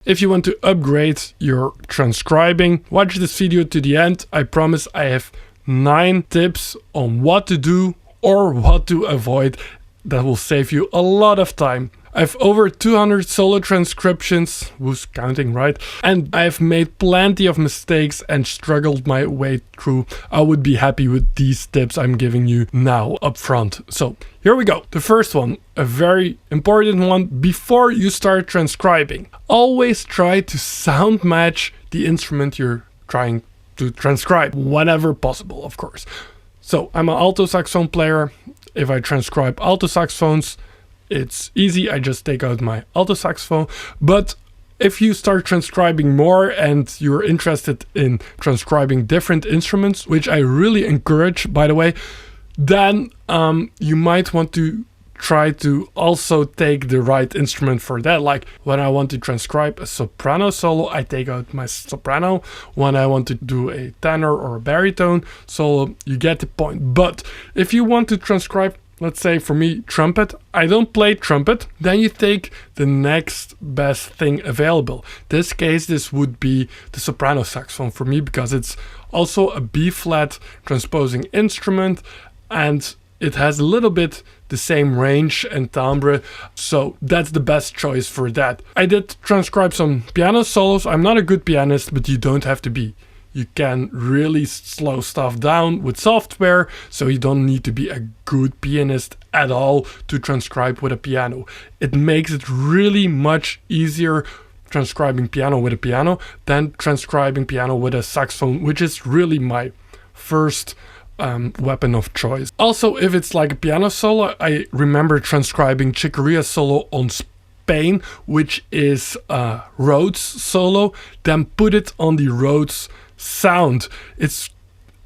If you want to upgrade your transcribing, watch this video to the end. I promise I have 9 tips on what to do or what to avoid that will save you a lot of time. I have over 200 solo transcriptions, who's counting, right? And I've made plenty of mistakes and struggled my way through. I would be happy with these tips I'm giving you now up front. So here we go. The first one, a very important one before you start transcribing. Always try to sound match the instrument you're trying to transcribe, whenever possible, of course. So I'm an alto saxophone player. If I transcribe alto saxophones, it's easy, I just take out my alto saxophone. But if you start transcribing more and you're interested in transcribing different instruments, which I really encourage, by the way, then you might want to try to also take the right instrument for that. Like when I want to transcribe a soprano solo, I take out my soprano. When I want to do a tenor or a baritone solo, you get the point. But if you want to transcribe, let's say for me, trumpet, I don't play trumpet, then you take the next best thing available. This case, this would be the soprano saxophone for me, because it's also a B-flat transposing instrument and it has a little bit the same range and timbre, so that's the best choice for that. I did transcribe some piano solos. I'm not a good pianist, but you don't have to be. You can really slow stuff down with software, so you don't need to be a good pianist at all to transcribe with a piano. It makes it really much easier transcribing piano with a piano than transcribing piano with a saxophone, which is really my first weapon of choice. Also, if it's like a piano solo, I remember transcribing Chicoria solo on Spain, which is a Rhodes solo, then put it on the Rhodes sound. It's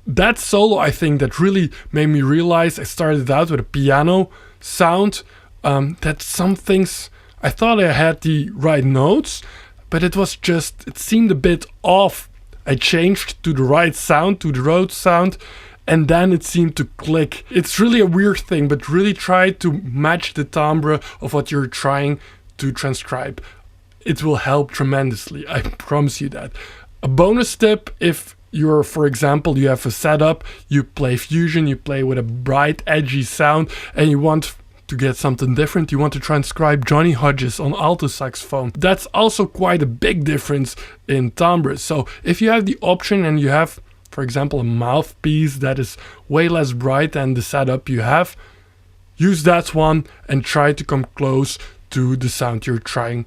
that solo, I think, that really made me realize I started out with a piano sound, that some things I thought I had the right notes, but it was just, it seemed a bit off. I changed to the right sound, to the Rhodes sound, and then it seemed to click. It's really a weird thing, but really try to match the timbre of what you're trying to transcribe. It will help tremendously, I promise you that. A bonus tip, if you're, for example, you have a setup, you play fusion, you play with a bright, edgy sound, and you want to get something different, you want to transcribe Johnny Hodges on alto saxophone. That's also quite a big difference in timbre. So if you have the option and you have, for example, a mouthpiece that is way less bright than the setup you have, use that one and try to come close to the sound you're trying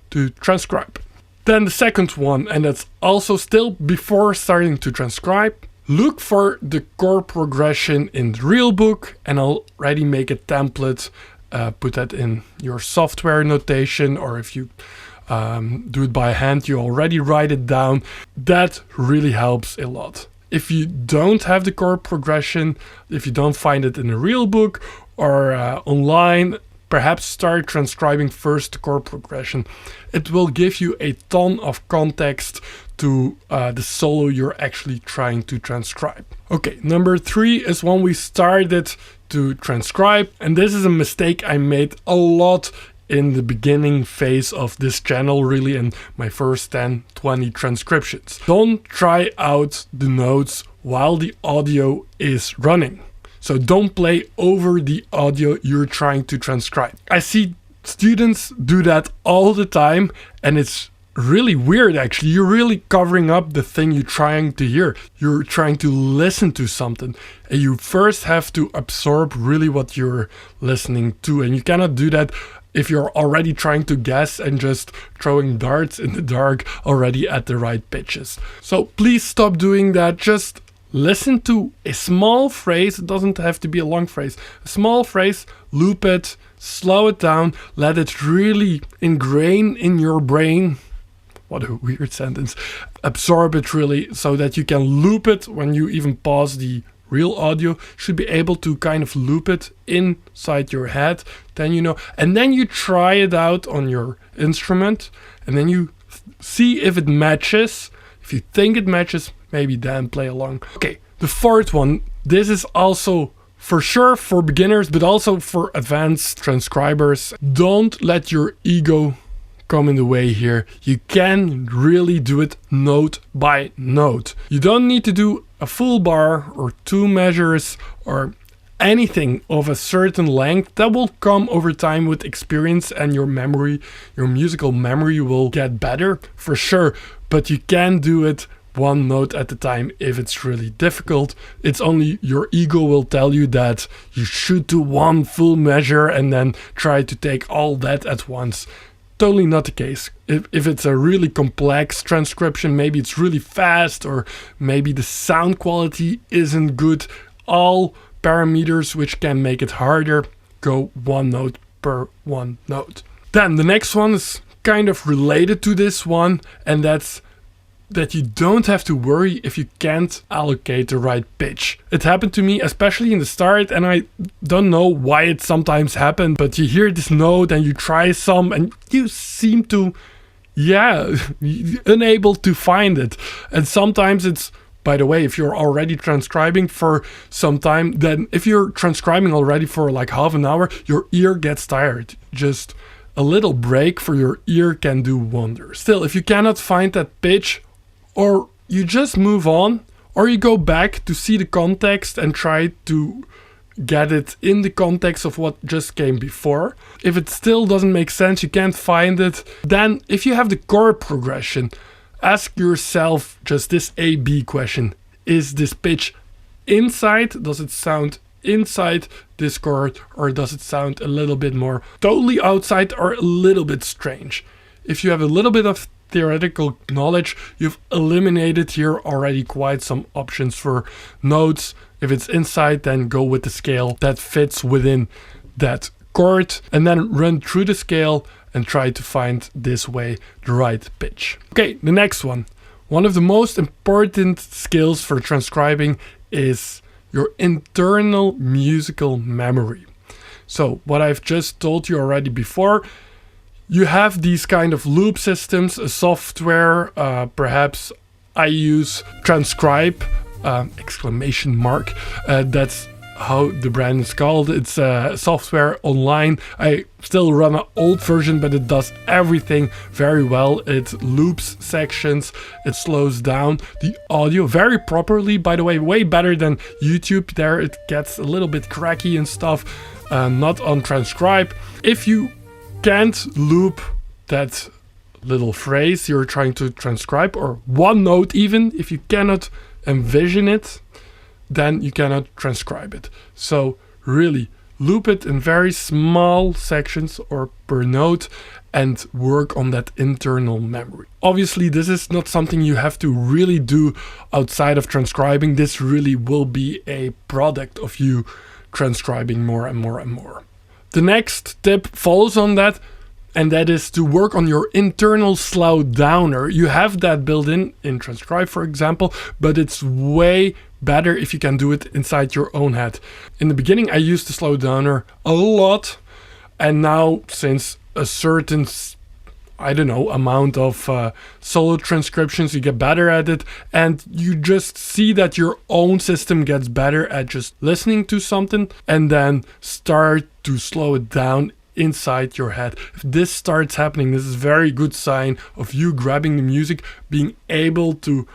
to transcribe. Then the second one, and that's also still before starting to transcribe, look for the chord progression in the real book, and I'll already make a template, put that in your software notation, or if you do it by hand, you already write it down. That really helps a lot. If you don't have the chord progression, if you don't find it in a real book or online, perhaps start transcribing first the chord progression. It will give you a ton of context to the solo you're actually trying to transcribe. Okay, number 3 is when we started to transcribe, and this is a mistake I made a lot in the beginning phase of this channel, really in my first 10-20 transcriptions. Don't try out the notes while the audio is running. So don't play over the audio you're trying to transcribe. I see students do that all the time, and it's really weird actually. You're really covering up the thing you're trying to hear. You're trying to listen to something, and you first have to absorb really what you're listening to, and you cannot do that if you're already trying to guess and just throwing darts in the dark already at the right pitches. So please stop doing that. Just listen to a small phrase. It doesn't have to be a long phrase. A small phrase, loop it, slow it down, let it really ingrain in your brain. What a weird sentence. Absorb it really, so that you can loop it when you even pause the real audio. Should be able to kind of loop it inside your head, then you know, and then you try it out on your instrument, and then you see if it matches. If you think it matches, maybe then play along. Okay, the fourth one, this is also for sure for beginners, but also for advanced transcribers. Don't let your ego come in the way here. You can really do it note by note. You don't need to do a full bar or 2 measures or anything of a certain length. That will come over time with experience, and your memory, your musical memory will get better for sure. But you can do it 1 note at a time if it's really difficult. It's only your ego will tell you that you should do 1 full measure and then try to take all that at once. Totally not the case. If it's a really complex transcription, maybe it's really fast, or maybe the sound quality isn't good, all parameters which can make it harder, go 1 note per 1 note. Then the next one is kind of related to this one, and that's that you don't have to worry if you can't allocate the right pitch. It happened to me, especially in the start, and I don't know why it sometimes happened, but you hear this note and you try some and you seem to, unable to find it. And sometimes it's, by the way, if you're already transcribing for some time, then if you're transcribing already for like half an hour, your ear gets tired. Just a little break for your ear can do wonders. Still, if you cannot find that pitch, or you just move on, or you go back to see the context and try to get it in the context of what just came before. If it still doesn't make sense, you can't find it, then if you have the chord progression, ask yourself just this A-B question. Is this pitch inside? Does it sound inside this chord, or does it sound a little bit more totally outside or a little bit strange? If you have a little bit of theoretical knowledge, you've eliminated here already quite some options for notes. If it's inside, then go with the scale that fits within that chord, and then run through the scale and try to find this way the right pitch. Okay, the next one. One of the most important skills for transcribing is your internal musical memory. So what I've just told you already before, you have these kind of loop systems, a software, perhaps I use transcribe, exclamation mark, that's how the brand is called. It's a software online. I still run an old version, but it does everything very well. It loops sections, it slows down the audio very properly, by the way, way better than YouTube. There it gets a little bit cracky and stuff, not on transcribe. If you can't loop that little phrase you're trying to transcribe, or 1 note even, if you cannot envision it, then you cannot transcribe it. So really loop it in very small sections or per note and work on that internal memory. Obviously, this is not something you have to really do outside of transcribing. This really will be a product of you transcribing more and more and more. The next tip follows on that, and that is to work on your internal slowdowner. You have that built in transcribe, for example, but it's way better if you can do it inside your own head. In the beginning, I used the slowdowner a lot, and now since a certain, I don't know, amount of solo transcriptions, you get better at it, and you just see that your own system gets better at just listening to something and then start to slow it down inside your head. If this starts happening, this is a very good sign of you grabbing the music, being able to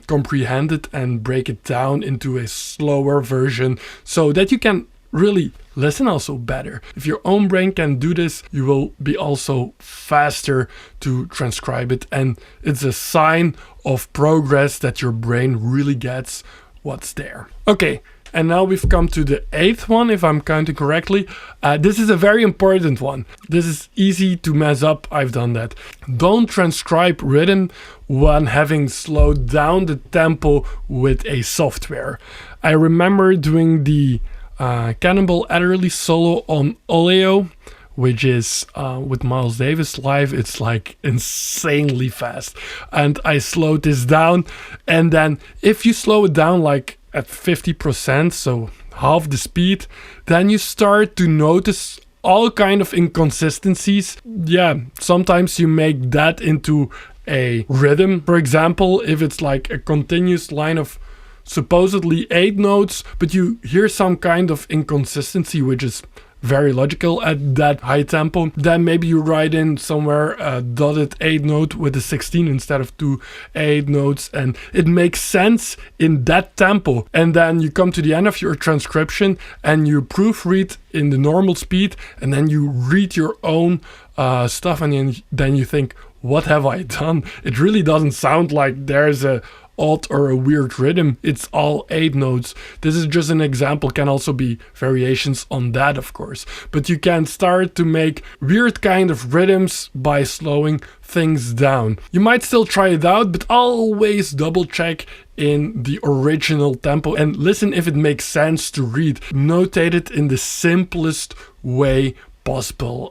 comprehend it and break it down into a slower version so that you can really listen also better. If your own brain can do this, you will be also faster to transcribe it, and it's a sign of progress that your brain really gets what's there. Okay, and now we've come to the 8th one, if I'm counting correctly. This is a very important one. This is easy to mess up. I've done that. Don't transcribe rhythm when having slowed down the tempo with a software. I remember doing the Cannonball Adderley solo on Oleo, which is with Miles Davis live. It's like insanely fast. And I slowed this down. And then if you slow it down like at 50%, so half the speed, then you start to notice all kind of inconsistencies. Yeah, sometimes you make that into a rhythm. For example, if it's like a continuous line of supposedly 8 notes, but you hear some kind of inconsistency, which is very logical at that high tempo. Then maybe you write in somewhere a dotted 8 note with a 16 instead of 2 8 notes, and it makes sense in that tempo. And then you come to the end of your transcription and you proofread in the normal speed, and then you read your own stuff, and then you think, what have I done? It really doesn't sound like there's a odd or a weird rhythm. It's all 8 notes. This is just an example. Can also be variations on that, of course. But you can start to make weird kind of rhythms by slowing things down. You might still try it out, but always double check in the original tempo and listen if it makes sense to read. Notate it in the simplest way possible,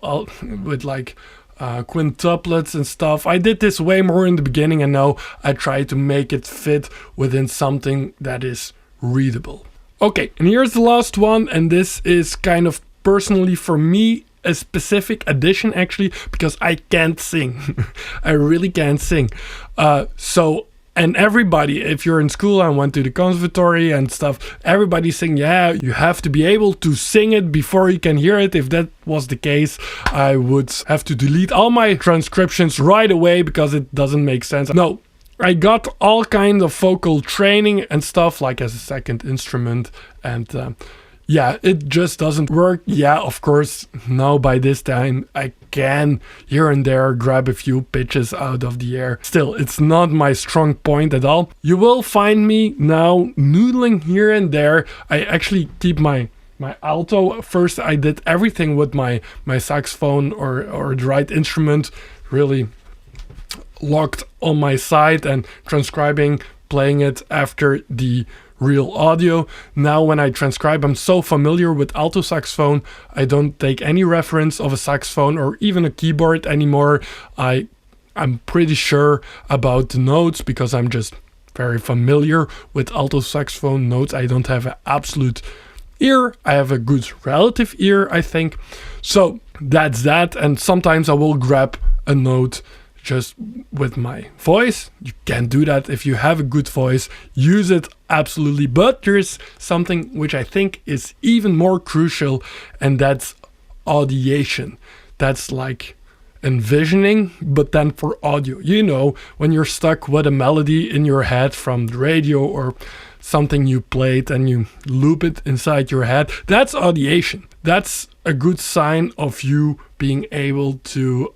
with like quintuplets and stuff. I did this way more in the beginning, and now I try to make it fit within something that is readable. Okay, and here's the last one, and this is kind of personally for me a specific addition actually, because I can't sing. I really can't sing. And everybody, if you're in school and went to the conservatory and stuff, everybody's saying, yeah, you have to be able to sing it before you can hear it. If that was the case, I would have to delete all my transcriptions right away because it doesn't make sense. No, I got all kinds of vocal training and stuff, like as a second instrument, and yeah, it just doesn't work. Yeah, of course, now by this time I can here and there grab a few pitches out of the air. Still, it's not my strong point at all. You will find me now noodling here and there. I actually keep my alto. First I did everything with my saxophone or the right instrument really locked on my side, and transcribing, playing it after the real audio. Now when I transcribe, I'm so familiar with alto saxophone, I don't take any reference of a saxophone or even a keyboard anymore. I'm pretty sure about the notes because I'm just very familiar with alto saxophone notes. I don't have an absolute ear. I have a good relative ear, I think. So that's that. And sometimes I will grab a note just with my voice. You can do that if you have a good voice. Use it, absolutely. But there's something which I think is even more crucial, and that's audiation. That's like envisioning, but then for audio. You know, when you're stuck with a melody in your head from the radio or something you played and you loop it inside your head, that's audiation. That's a good sign of you being able to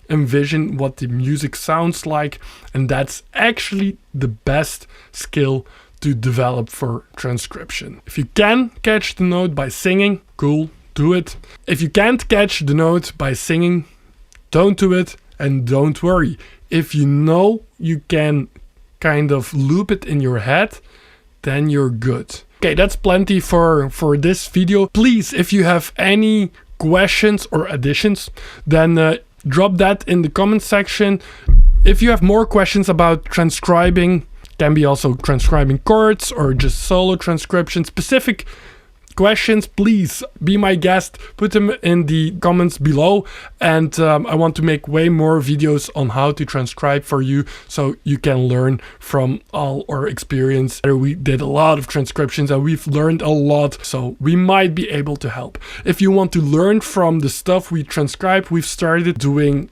envision what the music sounds like, and that's actually the best skill to develop for transcription. If you can catch the note by singing, cool, do it. If you can't catch the note by singing, don't do it, and don't worry. If you know you can kind of loop it in your head, then you're good. Okay, that's plenty for this video. Please, if you have any questions or additions, then drop that in the comment section. If you have more questions about transcribing, can be also transcribing chords or just solo transcription, specific questions, please be my guest. Put them in the comments below, and I want to make way more videos on how to transcribe for you, so you can learn from all our experience. We did a lot of transcriptions and we've learned a lot, so we might be able to help. If you want to learn from the stuff we transcribe, we've started doing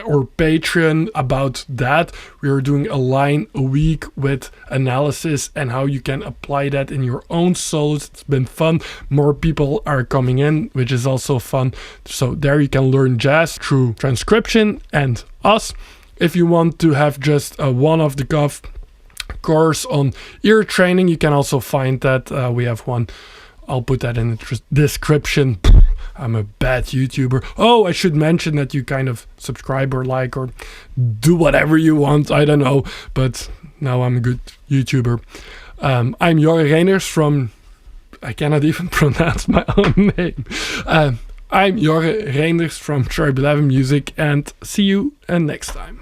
or Patreon about that. We are doing a line a week with analysis and how you can apply that in your own solos. It's been fun. More people are coming in, which is also fun. So there you can learn jazz through transcription and us. If you want to have just a one-off-the-cuff course on ear training, you can also find that. We have one. I'll put that in the description. I'm a bad YouTuber. Oh, I should mention that you kind of subscribe or like or do whatever you want. I don't know, but now I'm a good YouTuber. I'm Jorre Reiners from... I cannot even pronounce my own name. I'm Jorre Reiners from Tribe 11 Music, and see you next time.